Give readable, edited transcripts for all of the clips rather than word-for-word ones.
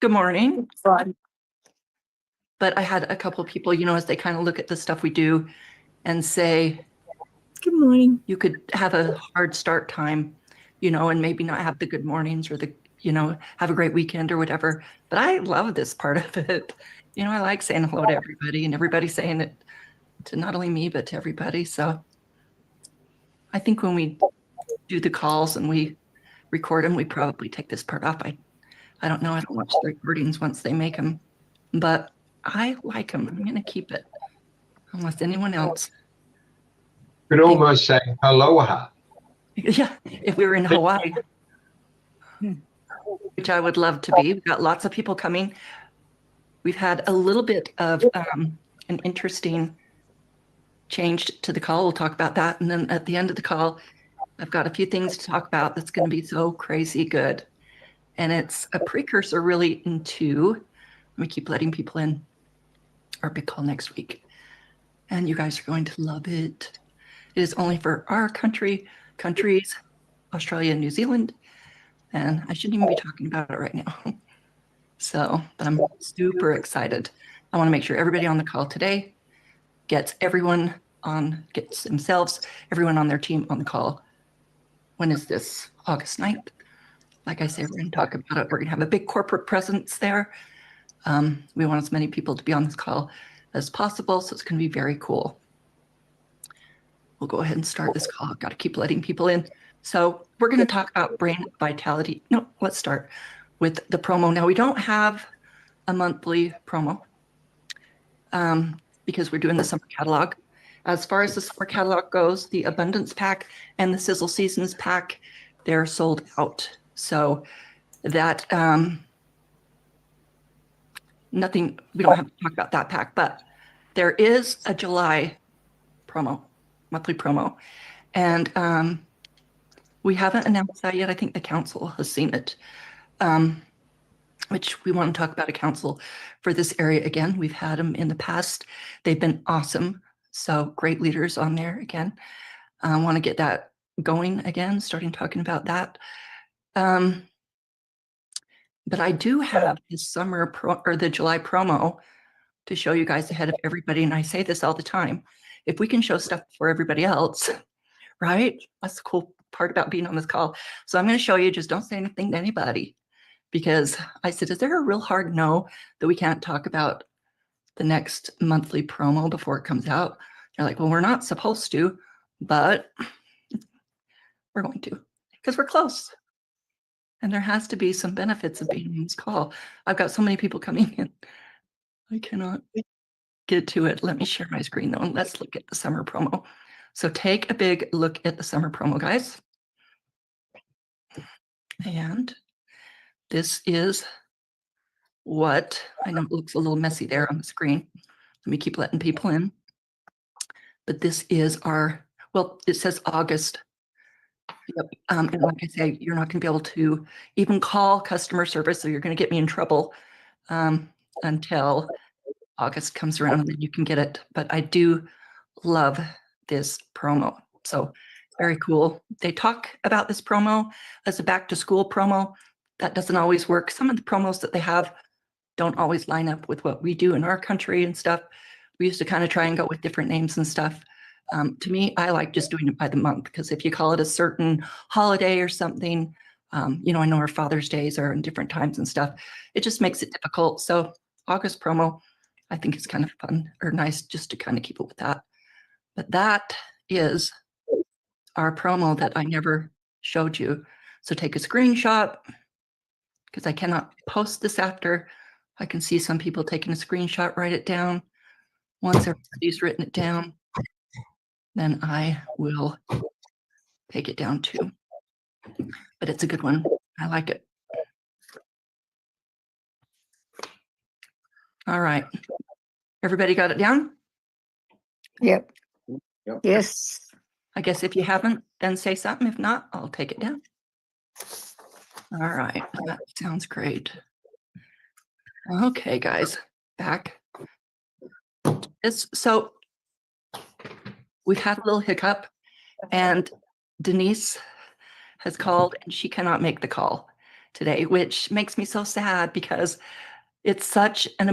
Good morning. But I had a couple of people, as they kind of look at the stuff we do and say, good morning. You could have a hard start time, and maybe not have the good mornings or have a great weekend or whatever. But I love this part of it. I like saying hello to everybody and everybody saying it to not only me, but to everybody. So I think when we do the calls and we record them, we probably take this part off. I don't know. I don't watch the recordings once they make them, but I like them. I'm going to keep it unless anyone else. You could almost say aloha. Yeah, if we were in Hawaii, which I would love to be. We've got lots of people coming. We've had a little bit of an interesting change to the call. We'll talk about that. And then at the end of the call, I've got a few things to talk about that's going to be so crazy good. And it's a precursor really into, let me keep letting people in, our big call next week. And you guys are going to love it. It is only for our countries, Australia and New Zealand. And I shouldn't even be talking about it right now. So, but I'm super excited. I want to make sure everybody on the call today gets everyone themselves, everyone on their team on the call. When is this? August 9th. Like I say, we're going to talk about it. We're going to have a big corporate presence there. We want as many people to be on this call as possible. So it's going to be very cool. We'll go ahead and start this call. I've got to keep letting people in. So we're going to talk about brain vitality. No, let's start with the promo. Now we don't have a monthly promo because we're doing the summer catalog. As far as the summer catalog goes, the Abundance Pack and the Sisel Seasons Pack, they're sold out. So that nothing, we don't have to talk about that pack, but there is a July promo, monthly promo. And we haven't announced that yet. I think the council has seen it, which we want to talk about a council for this area again. We've had them in the past. They've been awesome. So great leaders on there again. I want to get that going again, starting talking about that. But I do have the the July promo to show you guys ahead of everybody. And I say this all the time. If we can show stuff for everybody else, right? That's the cool part about being on this call. So I'm going to show you, just don't say anything to anybody, because I said, is there a real hard no that we can't talk about the next monthly promo before it comes out? They're like, well, we're not supposed to, but we're going to, because we're close. And there has to be some benefits of being on this call. I've got so many people coming in. I cannot get to it. Let me share my screen though, and let's look at the summer promo. So take a big look at the summer promo, guys. And this is what, I know it looks a little messy there on the screen. Let me keep letting people in. But this is our, well, it says August. Yep. And like I say, you're not going to be able to even call customer service, so you're going to get me in trouble until August comes around, and then you can get it. But I do love this promo. So very cool. They talk about this promo as a back to school promo. That doesn't always work. Some of the promos that they have don't always line up with what we do in our country and stuff. We used to kind of try and go with different names and stuff. To me, I like just doing it by the month, because if you call it a certain holiday or something, I know our Father's Days are in different times and stuff. It just makes it difficult. So August promo, I think it's kind of fun or nice just to kind of keep it with that. But that is our promo that I never showed you. So take a screenshot, because I cannot post this after. I can see some people taking a screenshot, write it down. Once everybody's written it down, then I will take it down too. But it's a good one. I like it. All right. Everybody got it down? Yep. Yep. Yes. I guess if you haven't, then say something. If not, I'll take it down. All right. That sounds great. Okay, guys, back. So we've had a little hiccup, and Denise has called and she cannot make the call. today, which makes me so sad because it's such an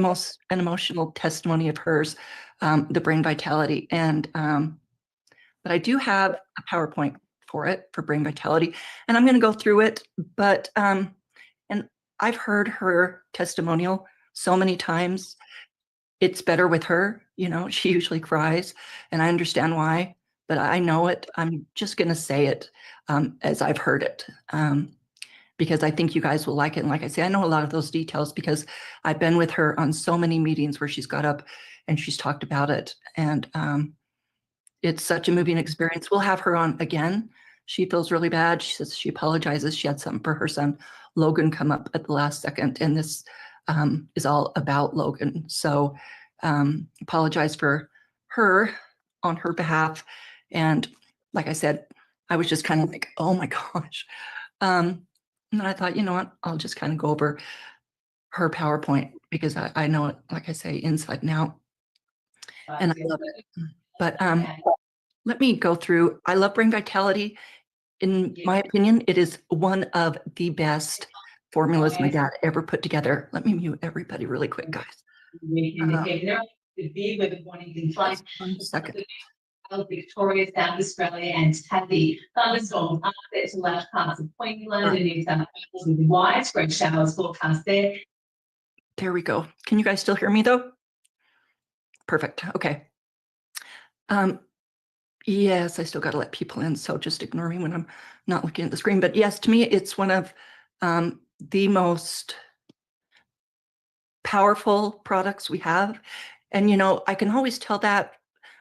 emotional testimony of hers, the brain vitality. And but I do have a PowerPoint for it, for brain vitality, and I'm going to go through it. But and I've heard her testimonial so many times. It's better with her, you know, she usually cries, and I understand why, but I know it. I'm just going to say it as I've heard it, because I think you guys will like it. And like I say, I know a lot of those details because I've been with her on so many meetings where she's got up and she's talked about it. And it's such a moving experience. We'll have her on again. She feels really bad. She says she apologizes. She had something for her son, Logan, come up at the last second. And this is all about Logan. So apologize for her on her behalf. And like I said, I was just kind of like, oh my gosh. And I thought, you know what, I'll just kind of go over her PowerPoint because I know it, like I say, inside and out. And I love it. But let me go through. I love Brain Vitality. In my opinion, it is one of the best formulas my dad ever put together. Let me mute everybody really quick, guys. Just 1 second. Victoria, South Australia, and Tassie. Thunderstorms are set to large parts of Queensland and New South Wales with widespread showers forecast there. There we go. Can you guys still hear me though? Perfect. Okay. Yes, I still got to let people in, so just ignore me when I'm not looking at the screen. But yes, to me, it's one of the most powerful products we have. And, you know, I can always tell that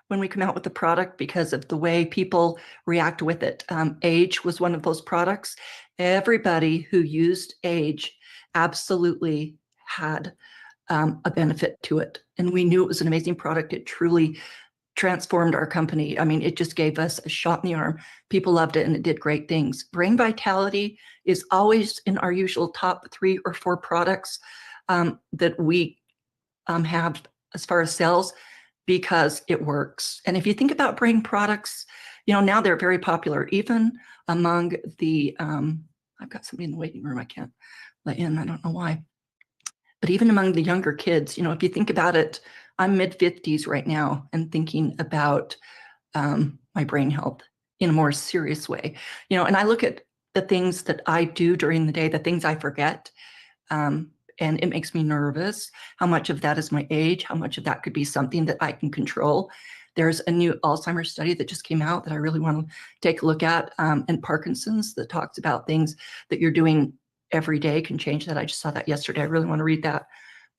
when we come out with the product because of the way people react with it. Age was one of those products. Everybody who used Age absolutely had a benefit to it. And we knew it was an amazing product. It truly transformed our company. I mean, it just gave us a shot in the arm. People loved it and it did great things. Brain Vitality is always in our usual top 3 or 4 products that we have as far as sales because it works. And if you think about brain products, you know, now they're very popular, even among the, I've got somebody in the waiting room I can't let in, I don't know why. But even among the younger kids, you know, if you think about it, I'm mid-50s right now and thinking about my brain health in a more serious way. You know, and I look at the things that I do during the day, the things I forget, and it makes me nervous. How much of that is my age? How much of that could be something that I can control? There's a new Alzheimer's study that just came out that I really want to take a look at, and Parkinson's, that talks about things that you're doing every day can change that. I just saw that yesterday. I really want to read that.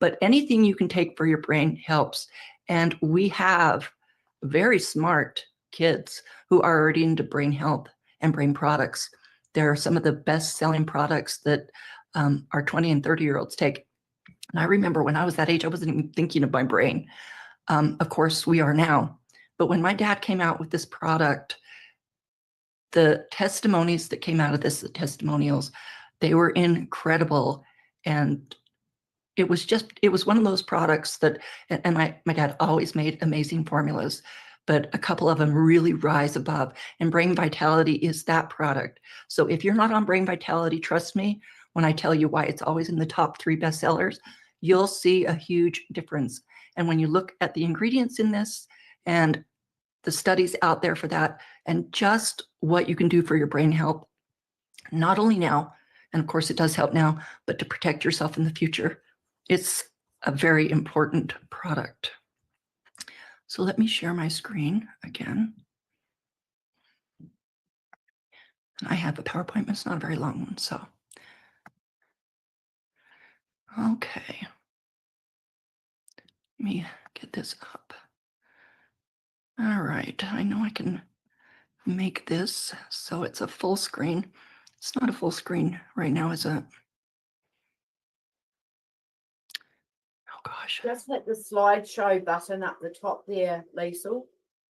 But anything you can take for your brain helps. And we have very smart kids who are already into brain health and brain products. They're some of the best selling products that our 20 and 30-year-olds take. And I remember when I was that age, I wasn't even thinking of my brain. Of course, we are now. But when my dad came out with this product, the testimonies that came out of this, the testimonials, they were incredible. And it was one of those products that, and my dad always made amazing formulas, but a couple of them really rise above. And Brain Vitality is that product. So if you're not on Brain Vitality, trust me, when I tell you why it's always in the top 3 bestsellers, you'll see a huge difference. And when you look at the ingredients in this and the studies out there for that, and just what you can do for your brain health, not only now, and of course it does help now, but to protect yourself in the future, it's a very important product. So let me share my screen again. I have a PowerPoint, but it's not a very long one, so. Okay. Let me get this up. All right, I know I can make this so it's a full screen. It's not a full screen right now, is it? Oh gosh. Just hit the slideshow button up the top there, Liesl.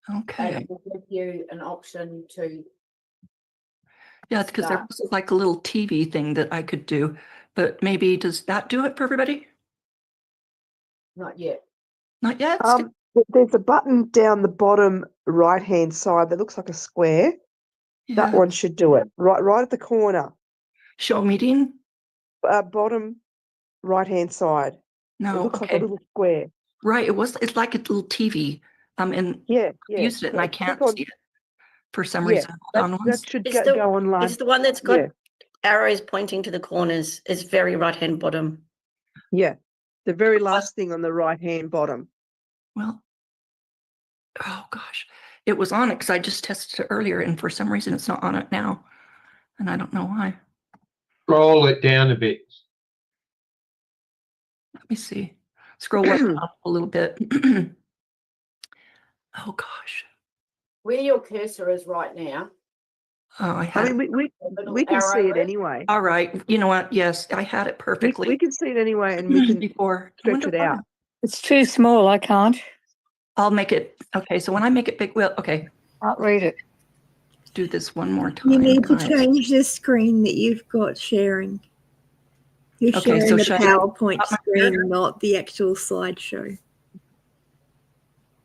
And Okay. it will give you an option to. Yeah, because there was like a little TV thing that I could do, but maybe does that do it for everybody? Not yet. Not yet? There's a button down the bottom right-hand side that looks like a square. Yeah. That one should do it. Right at the corner. Show meeting? bottom right-hand side. It No, looks like a okay. little square. Right, it's like a little TV. And Yeah, I've yeah. used it and I Click can't on, see it for some yeah, reason. Hold on one that should It's go online. it's the one that's got Yeah, arrows pointing to the corners. It's very right-hand bottom. yeah. The very last thing on the right-hand bottom. Well, oh gosh, it was on it because I just tested it earlier and for some reason it's not on it now. And I don't know why. Scroll it down a bit. Let me see. Scroll up a little bit. Oh gosh. Where your cursor is right now. Oh, I I had mean, it. we can see it arrow. anyway. All right. You know what? Yes, I had it We perfectly can see it anyway, and we can before. I stretch wonder it why. out. It's too small. I can't I'll make it. Okay, so when I make it big, well, okay, read it. do this one more time. You need to guys. change the screen that you've got sharing. You're Okay, sharing so the should I PowerPoint stop my screen, share? not the actual slideshow.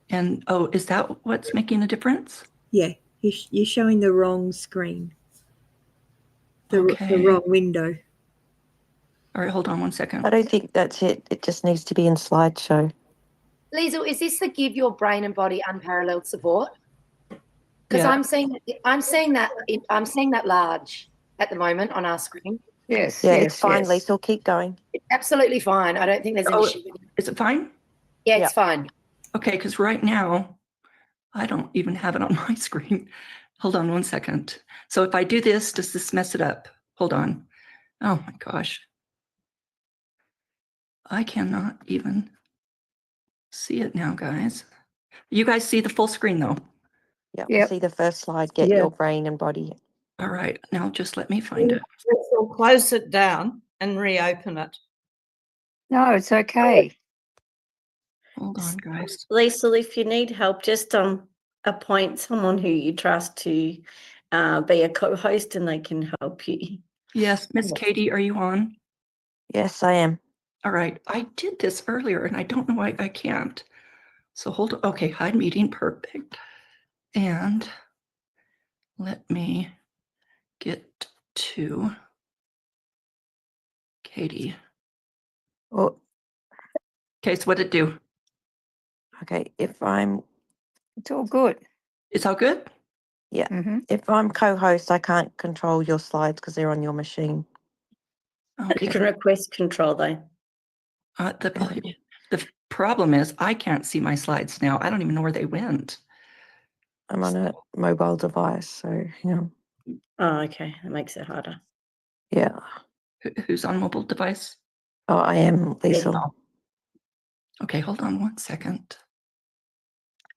And oh, is that what's making a difference? Yeah, you're showing the wrong screen, the Okay. wrong window. All right, hold on one second. I don't think that's it. It just needs to be in slideshow. Liesl, is this to give your brain and body unparalleled support? Because Yeah. I'm seeing that large at the moment on our screen. Yes. Yeah, yes, it's fine, yes. Lisa. Keep going. It's absolutely fine. I don't think there's an Oh, issue with it. is it fine? Yeah, yeah. it's fine. Okay, because right now, I don't even have it on my screen. Hold on one second. So if I do this, does this mess it up? Hold on. Oh my gosh. I cannot even see it now, guys. You guys see the full screen though? Yeah, Yep. see the first slide. Get Yeah. your brain and body. All right, now just let me find it. We'll close it down and reopen it. No, it's okay. Hold on, guys. Lisa, if you need help, just appoint someone who you trust to be a co-host and they can help you. Yes, Miss Katie, are you on? Yes, I am. All right, I did this earlier and I don't know why I can't. So hold on. Okay, hide meeting, perfect. And let me get to Katie. Oh, Okay, so what did it do? okay. It's all good. It's all good? Mm-hmm. If I'm co-host, I can't control your slides because they're on your machine. You can Okay. request control though. The problem is I can't see my slides now. I don't even know where they went. I'm on a mobile device, so hang on. Oh, okay. That makes it harder. Yeah. Who's on mobile device? Oh, I am, Lisa. Okay, hold on one second.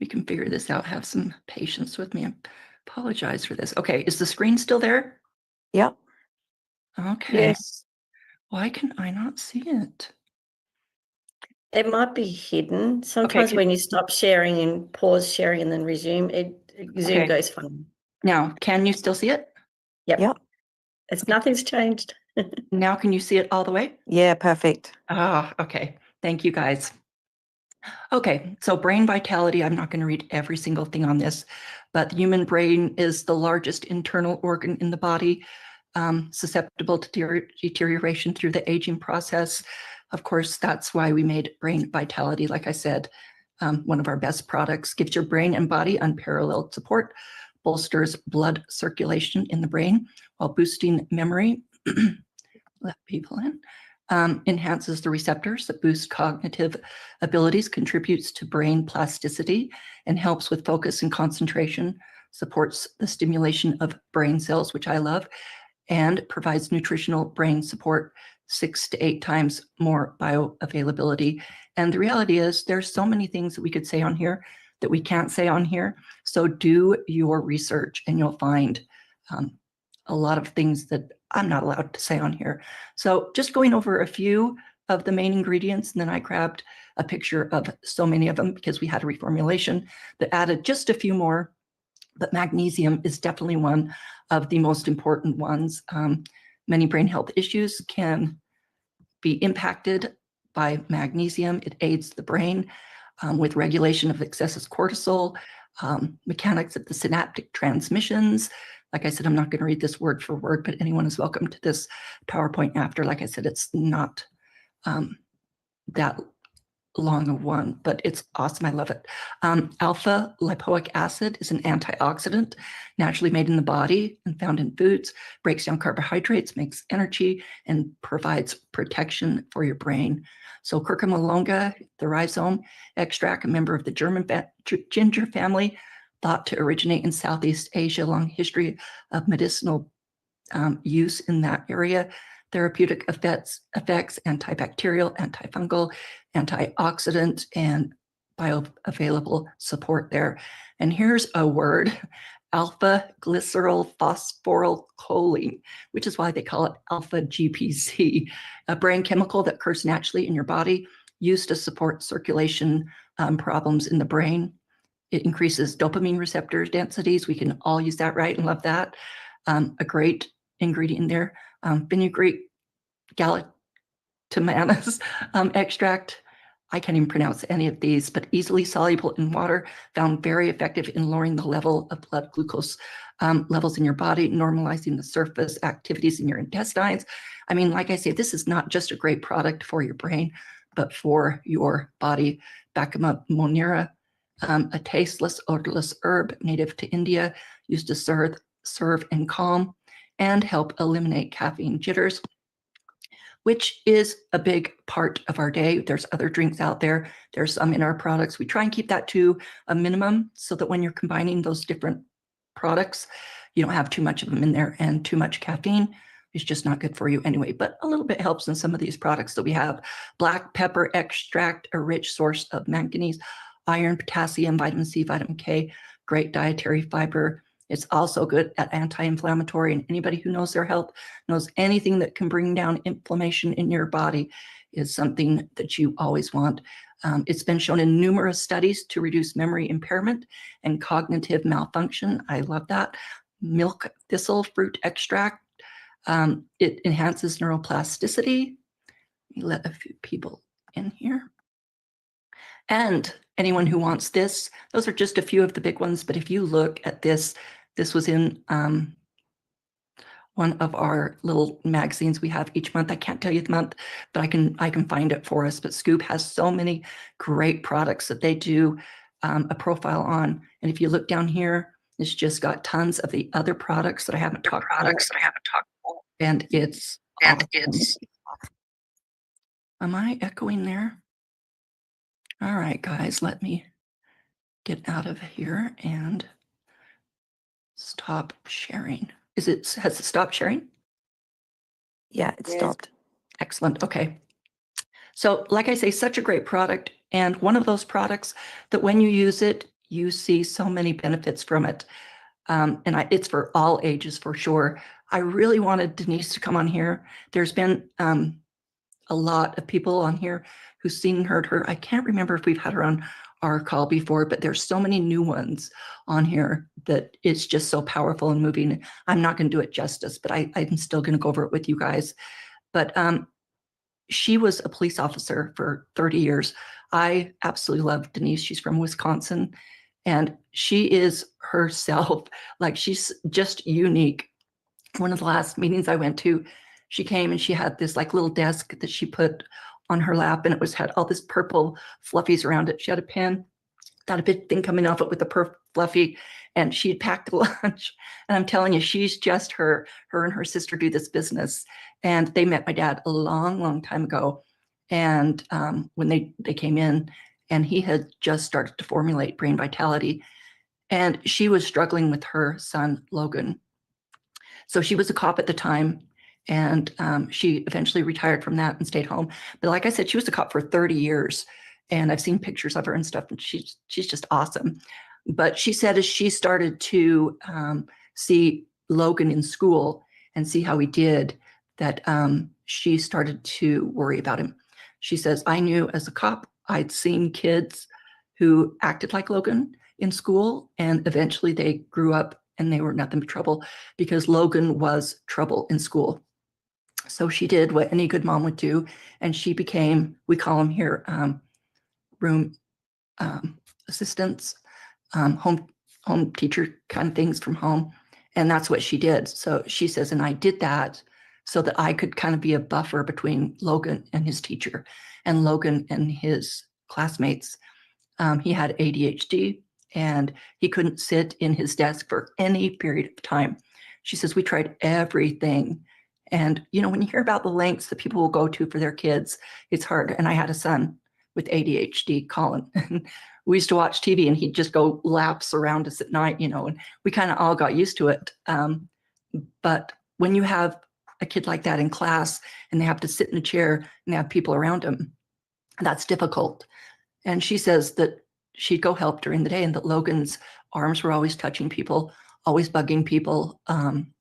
We can figure this out. Have some patience with me. I apologize for this. Okay, is the screen still there? Yep. Okay. Yes. Why can I not see it? It might be hidden. Sometimes when you stop sharing and pause sharing and then resume, Zoom Okay. goes funny. Now, can you still see it? Yep. Yep. Nothing's changed. Now, can you see it all the way? Yeah, perfect. Ah, okay. Thank you, guys. Okay, so brain vitality. I'm not going to read every single thing on this, but the human brain is the largest internal organ in the body, susceptible to deterioration through the aging process. Of course, that's why we made brain vitality, like I said, one of our best products. Gives your brain and body unparalleled support, bolsters blood circulation in the brain while boosting memory. Let people in. Enhances the receptors that boost cognitive abilities, contributes to brain plasticity, and helps with focus and concentration, supports the stimulation of brain cells, which I love, and provides nutritional brain support, 6 to 8 times more bioavailability. And the reality is there's so many things that we could say on here that we can't say on here. So do your research and you'll find a lot of things that I'm not allowed to say on here. So just going over a few of the main ingredients, and then I grabbed a picture of so many of them because we had a reformulation that added just a few more, but magnesium is definitely one of the most important ones. Many brain health issues can be impacted by magnesium. It aids the brain with regulation of excessive cortisol, mechanics of the synaptic transmissions, Like I said, I'm not going to read this word for word, but anyone is welcome to this PowerPoint after. Like I said, it's not that long of one, but it's awesome. I love it. Alpha lipoic acid is an antioxidant naturally made in the body and found in foods, breaks down carbohydrates, makes energy, and provides protection for your brain. So curcuma longa, the rhizome extract, a member of the German ginger family, thought to originate in Southeast Asia, long history of medicinal use in that area. Therapeutic effects, antibacterial, antifungal, antioxidant, and bioavailable support there. And here's a word, alpha glyceryl phosphorylcholine, which is why they call it alpha GPC, a brain chemical that occurs naturally in your body, used to support circulation problems in the brain. It increases dopamine receptor densities. We can all use that, right? And love that. A great ingredient there. Fenugreek galactomanus extract. I can't even pronounce any of these, but easily soluble in water, found very effective in lowering the level of blood glucose levels in your body, normalizing the surface activities in your intestines. I mean, like I say, this is not just a great product for your brain, but for your body. Bacchuma monera, a tasteless, odorless herb native to India, used to serve and calm and help eliminate caffeine jitters, which is a big part of our day. There's other drinks out there. There's some in our products. We try and keep that to a minimum so that when you're combining those different products, you don't have too much of them in there, and too much caffeine is just not good for you anyway, but a little bit helps in some of these products that we have. Black pepper extract, a rich source of manganese, iron, potassium, vitamin C, vitamin K, great dietary fiber. It's also good at anti-inflammatory, and anybody who knows their health knows anything that can bring down inflammation in your body is something that you always want. It's been shown in numerous studies to reduce memory impairment and cognitive malfunction. I love that. Milk thistle fruit extract. It enhances neuroplasticity. Let me let a few people in here. And anyone who wants this, those are just a few of the big ones, but if you look at this, this was in one of our little magazines we have each month. I can't tell you the month, but I can find it for us. But Scoop has so many great products that they do a profile on. And if you look down here, it's just got tons of the other products that I haven't talked about. And it's awesome. Am I echoing there? All right, guys, let me get out of here and stop sharing. Has it stopped sharing? Yeah, it stopped. Excellent. Okay. So like I say, such a great product. And one of those products that when you use it, you see so many benefits from it. It's for all ages for sure. I really wanted Denise to come on here. There's been a lot of people on here who've seen and heard her. I can't remember if we've had her on our call before, but there's so many new ones on here that it's just so powerful and moving. I'm not going to do it justice, but I'm still going to go over it with you guys. But she was a police officer for 30 years. I absolutely love Denise. She's from Wisconsin, and she is herself. Like, she's just unique. One of the last meetings I went to, she came and she had this like little desk that she put on her lap, and it had all this purple fluffies around it. She had a pen, got a big thing coming off it with a purple fluffy, and she had packed a lunch. And I'm telling you, she's just her. Her and her sister do this business, and they met my dad a long, long time ago. And when they came in, and he had just started to formulate Brain Vitality, and she was struggling with her son Logan. So she was a cop at the time, and she eventually retired from that and stayed home. But like I said, she was a cop for 30 years, and I've seen pictures of her and stuff, and she's just awesome. But she said as she started to see Logan in school and see how he did, that she started to worry about him. She says, I knew as a cop, I'd seen kids who acted like Logan in school, and eventually they grew up and they were nothing but trouble, because Logan was trouble in school. So she did what any good mom would do, and she became, we call them here, room assistants, home teacher kind of things from home. And that's what she did. So she says, and I did that so that I could kind of be a buffer between Logan and his teacher and Logan and his classmates. He had ADHD and he couldn't sit in his desk for any period of time. She says, we tried everything. And, you know, when you hear about the lengths that people will go to for their kids, it's hard. And I had a son with ADHD, Colin. And we used to watch TV and he'd just go laps around us at night, you know, and we kind of all got used to it. But when you have a kid like that in class and they have to sit in a chair and they have people around them, that's difficult. And she says that she'd go help during the day and that Logan's arms were always touching people, always bugging people.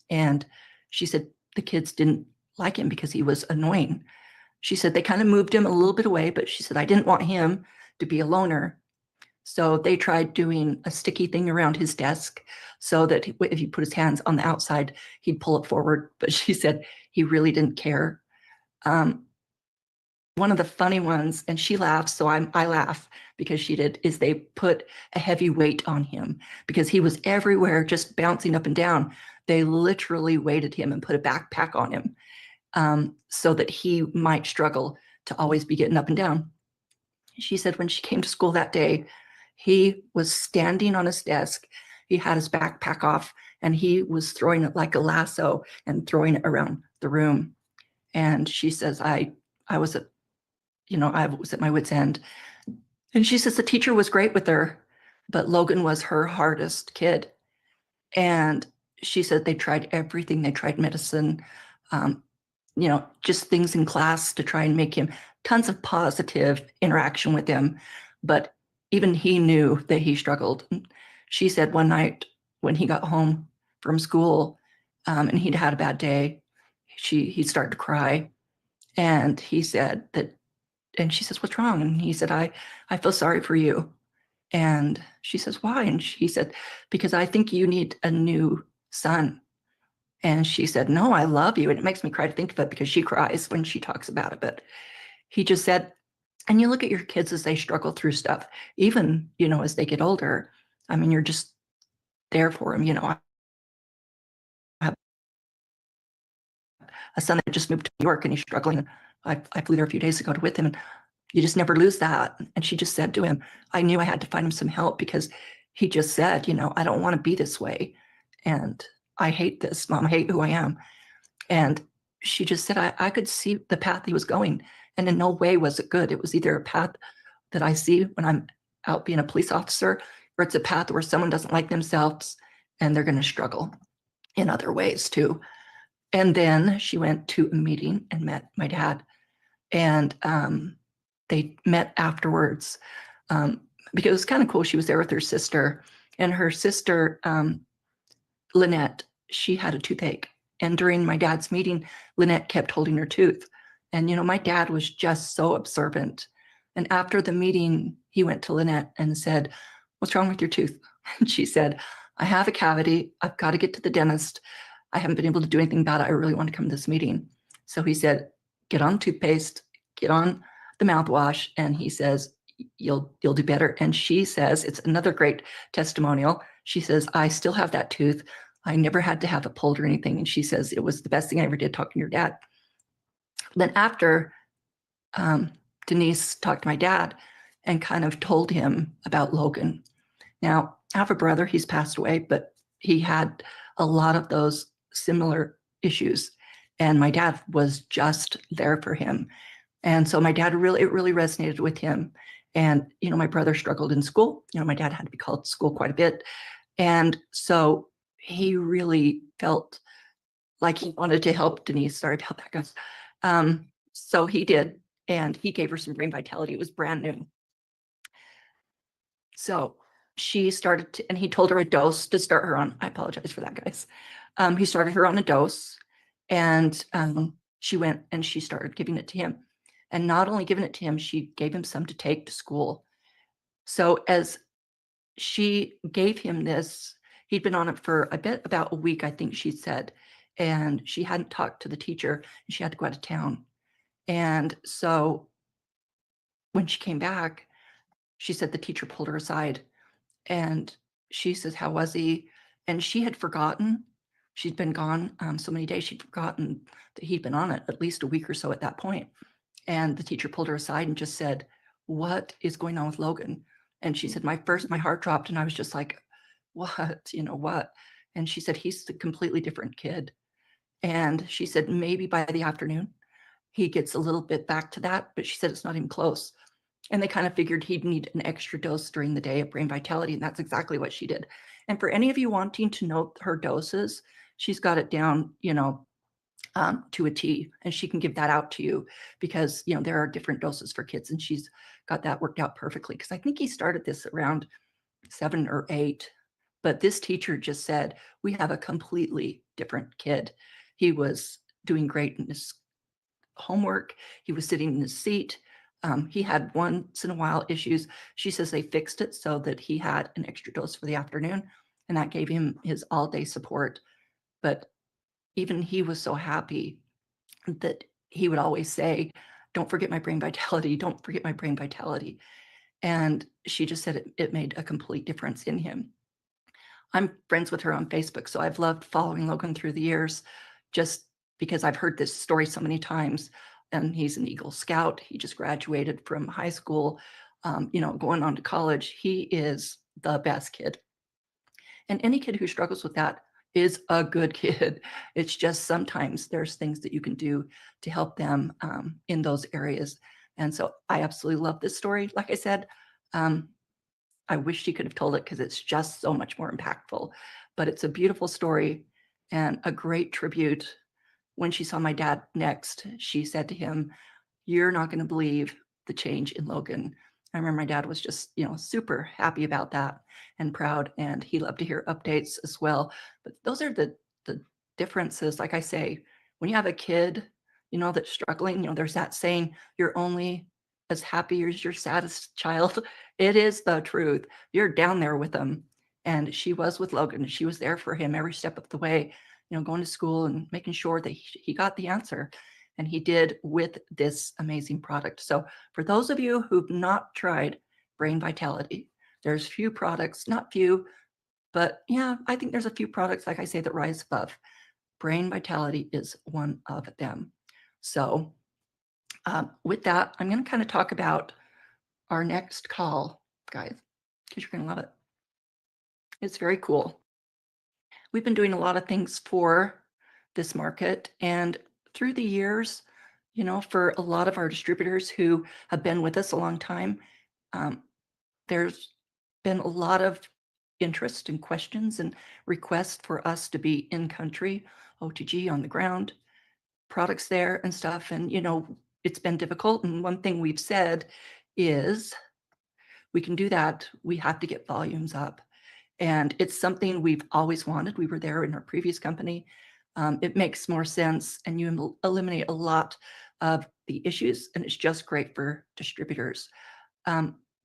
And she said the kids didn't like him because he was annoying. She said they kind of moved him a little bit away, but she said, I didn't want him to be a loner. So they tried doing a sticky thing around his desk so that if he put his hands on the outside, he'd pull it forward. But she said he really didn't care. One of the funny ones, and she laughs, so I laugh because she did, is they put a heavy weight on him because he was everywhere just bouncing up and down. They literally weighted him and put a backpack on him so that he might struggle to always be getting up and down. She said when she came to school that day, he was standing on his desk. He had his backpack off and he was throwing it like a lasso and throwing it around the room. And she says, I was at my wit's end. And she says the teacher was great with her, but Logan was her hardest kid. And she said they tried everything. They tried medicine, just things in class to try and make him tons of positive interaction with him. But even he knew that he struggled. And she said one night when he got home from school and he'd had a bad day, he started to cry. And he said that, and she says, what's wrong? And he said, I feel sorry for you. And she says, why? And he said, because I think you need a new son. And she said, no, I love you. And it makes me cry to think of it because she cries when she talks about it. But he just said, and you look at your kids as they struggle through stuff, even, as they get older. I mean, you're just there for them. I have a son that just moved to New York and he's struggling. I flew there a few days ago to with him. And you just never lose that. And she just said to him, I knew I had to find him some help because he just said, I don't want to be this way. And I hate this, Mom. I hate who I am. And she just said, I could see the path he was going. And in no way was it good. It was either a path that I see when I'm out being a police officer, or it's a path where someone doesn't like themselves and they're going to struggle in other ways too. And then she went to a meeting and met my dad. And they met afterwards because it was kind of cool. She was there with her sister, and her sister, Lynette, she had a toothache. And during my dad's meeting, Lynette kept holding her tooth. And, my dad was just so observant. And after the meeting, he went to Lynette and said, what's wrong with your tooth? And she said, I have a cavity. I've got to get to the dentist. I haven't been able to do anything about it. I really want to come to this meeting. So he said, get on toothpaste, get on the mouthwash. And he says, you'll do better. And she says, it's another great testimonial. She says, I still have that tooth. I never had to have it pulled or anything. And she says, it was the best thing I ever did talking to your dad. Then after Denise talked to my dad and kind of told him about Logan. Now, I have a brother, he's passed away, but he had a lot of those similar issues. And my dad was just there for him. And so my dad it really resonated with him. And, my brother struggled in school. My dad had to be called to school quite a bit. And so he really felt like he wanted to help Denise. Sorry about that, guys. So he did. And he gave her some brain vitality. It was brand new. So she started to, and he told her a dose to start her on. I apologize for that, guys. He started her on a dose, and she went and she started giving it to him. And not only giving it to him, she gave him some to take to school. So as she gave him this, he'd been on it for about a week, I think she said, and she hadn't talked to the teacher and she had to go out of town. And so when she came back, she said the teacher pulled her aside and she says, how was he? And she had forgotten She'd been gone so many days, she'd forgotten that he'd been on it at least a week or so at that point. And the teacher pulled her aside and just said, "What is going on with Logan?" And she said, my heart dropped, and I was just like, what, what? And she said, he's a completely different kid. And she said, maybe by the afternoon, he gets a little bit back to that, but she said it's not even close. And they kind of figured he'd need an extra dose during the day of Brain Vitality, and that's exactly what she did. And for any of you wanting to note her doses, she's got it down, to a T, and she can give that out to you because, there are different doses for kids, and she's got that worked out perfectly. Because I think he started this around 7 or 8, but this teacher just said, we have a completely different kid. He was doing great in his homework. He was sitting in his seat. He had once in a while issues. She says they fixed it so that he had an extra dose for the afternoon, and that gave him his all-day support. But even he was so happy that he would always say, "Don't forget my Brain Vitality, don't forget my Brain Vitality." And she just said it made a complete difference in him. I'm friends with her on Facebook, so I've loved following Logan through the years just because I've heard this story so many times. And he's an Eagle Scout. He just graduated from high school, going on to college. He is the best kid. And any kid who struggles with that is a good kid. It's just sometimes there's things that you can do to help them in those areas. And so I absolutely love this story. Like I said, I wish she could have told it because it's just so much more impactful. But it's a beautiful story and a great tribute. When she saw my dad next, she said to him, "You're not going to believe the change in Logan." I remember my dad was just, super happy about that and proud, and he loved to hear updates as well. But those are the differences. Like I say, when you have a kid, that's struggling, there's that saying, "You're only as happy as your saddest child." It is the truth. You're down there with them. And she was with Logan. She was there for him every step of the way, going to school and making sure that he got the answer. And he did with this amazing product. So for those of you who've not tried Brain Vitality, there's few products, not few, but yeah, I think there's a few products, like I say, that rise above. Brain Vitality is one of them. So with that, I'm going to kind of talk about our next call, guys, because you're going to love it. It's very cool. We've been doing a lot of things for this market, and through the years, for a lot of our distributors who have been with us a long time, there's been a lot of interest and questions and requests for us to be in country, OTG on the ground, products there and stuff. And, it's been difficult. And one thing we've said is we can do that. We have to get volumes up. And it's something we've always wanted. We were there in our previous company. It makes more sense, and you eliminate a lot of the issues, and it's just great for distributors.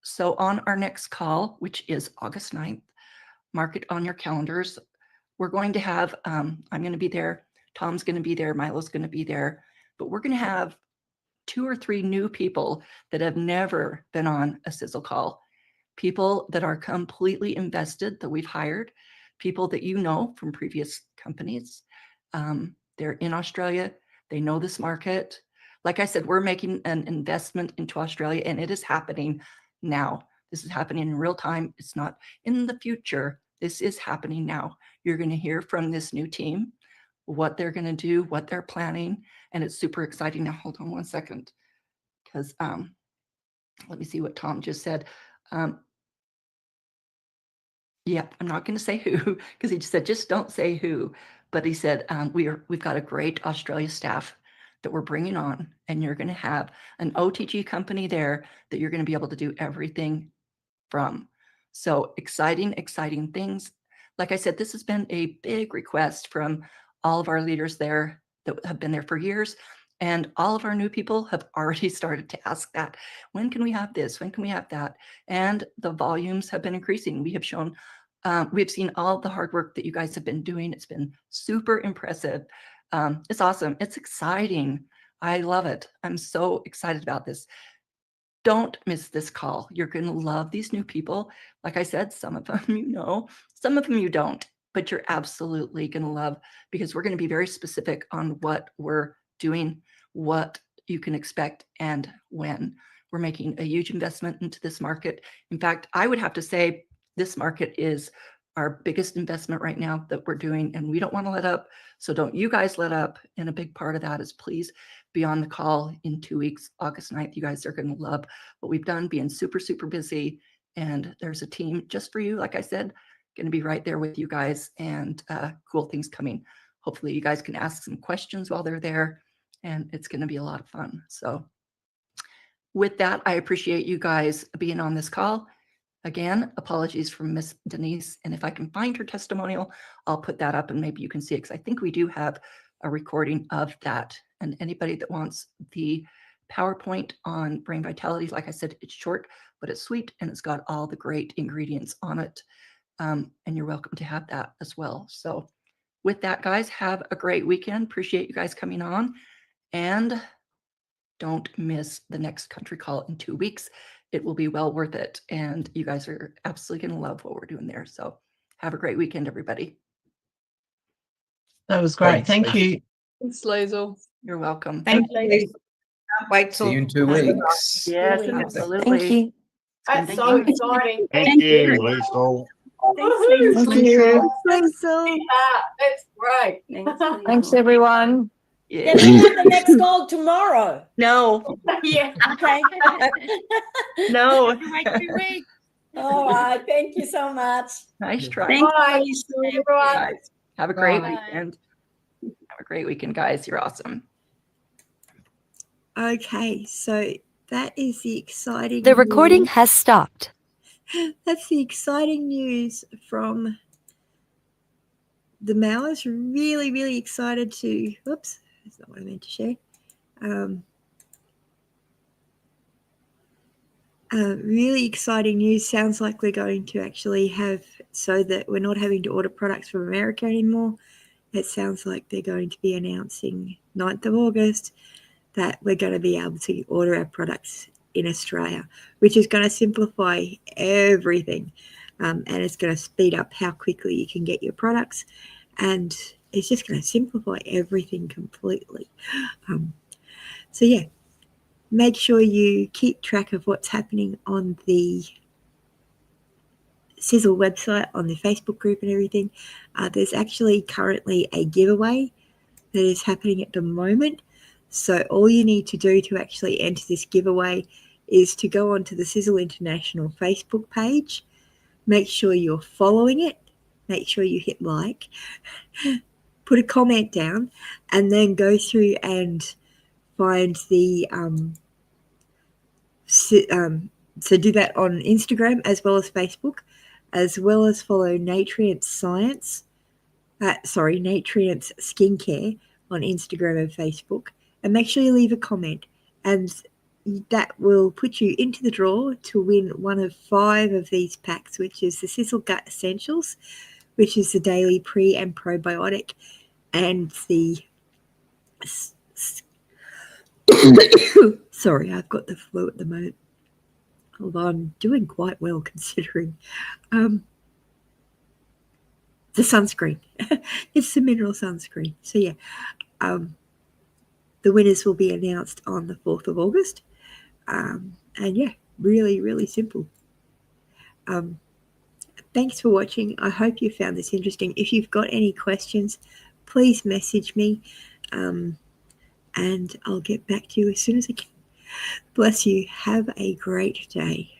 So on our next call, which is August 9th, mark it on your calendars. We're going to have, I'm going to be there, Tom's going to be there, Milo's going to be there, but we're going to have 2 or 3 new people that have never been on a Sisel call. People that are completely invested that we've hired, people that from previous companies. They're in Australia. They know this market. Like I said, we're making an investment into Australia, and it is happening now. This is happening in real time. It's not in the future. This is happening now. You're going to hear from this new team, what they're going to do, what they're planning, and it's super exciting. Now, hold on one second, because let me see what Tom just said. Yeah, I'm not going to say who, because he just said, just don't say who. But he said, we've got a great Australia staff that we're bringing on, and you're going to have an OTG company there that you're going to be able to do everything from. So exciting, exciting things. Like I said, this has been a big request from all of our leaders there that have been there for years. And all of our new people have already started to ask that. When can we have this? When can we have that? And the volumes have been increasing. We have shown, we've seen all the hard work that you guys have been doing. It's been super impressive. It's awesome. It's exciting. I love it. I'm so excited about this. Don't miss this call. You're going to love these new people. Like I said, some of them some of them you don't. but you're absolutely going to love, because we're going to be very specific on what we're doing, what you can expect, and when. We're making a huge investment into this market. In fact, I would have to say this market is our biggest investment right now that we're doing, and we don't want to let up. So don't you guys let up. And a big part of that is please be on the call in 2 weeks, August 9th. You guys are going to love what we've done, being super, super busy. And there's a team just for you, like I said, going to be right there with you guys, and cool things coming. Hopefully you guys can ask some questions while they're there, and it's going to be a lot of fun. So with that, I appreciate you guys being on this call. Again, apologies from Miss Denise. And if I can find her testimonial, I'll put that up and maybe you can see it, because I think we do have a recording of that. And anybody that wants the PowerPoint on brain vitality, like I said, it's short, but it's sweet, and it's got all the great ingredients on it. And you're welcome to have that as well. So with that, guys, have a great weekend. Appreciate you guys coming on. And don't miss the next country call in 2 weeks. It will be well worth it. And you guys are absolutely going to love what we're doing there. So have a great weekend, everybody. That was great. Thanks, Thank you. Thanks, Liesl. You're welcome. Thank you. Can't wait till See you in 2 weeks. Yes, Really nice. absolutely. Thank you. That's so exciting. Thank you, Liesl. Thank you. Liesl. That's great. Thanks, everyone. Yeah. Can we have the next call tomorrow? No, Yeah. Okay. no. All right. Thank you so much. Nice try. Bye. Everyone. Guys, have a great Bye. weekend. Have a great weekend, guys. You're awesome. Okay, so that is the exciting The recording news. has stopped. That's the exciting news from the Mowers. Really, really excited to. Oops, that's not what I meant to share. Really exciting news. Sounds like we're going to actually have, so that we're not having to order products from America anymore. It sounds like they're going to be announcing 9th of August that we're going to be able to order our products in Australia, which is going to simplify everything. And it's going to speed up how quickly you can get your products. And it's just going to simplify everything completely. So yeah, make sure you keep track of what's happening on the Sisel website, on the Facebook group and everything. There's actually currently a giveaway that is happening at the moment. So all you need to do to actually enter this giveaway is to go onto the Sisel International Facebook page. Make sure you're following it. Make sure you hit like. Put a comment down, and then go through and find the so do that on Instagram as well as Facebook, as well as follow Nutrients Science. Nutrients Skincare on Instagram and Facebook, and make sure you leave a comment, and that will put you into the draw to win one of 5 of these packs, which is the Sisel Gut Essentials, which is the daily pre and probiotic, and the sorry, I've got the flu at the moment, although I'm doing quite well considering. The sunscreen. It's the mineral sunscreen. So yeah, the winners will be announced on the 4th of August. And yeah, really, really simple. Thanks for watching. I hope you found this interesting. If you've got any questions, please message me, and I'll get back to you as soon as I can. Bless you. Have a great day.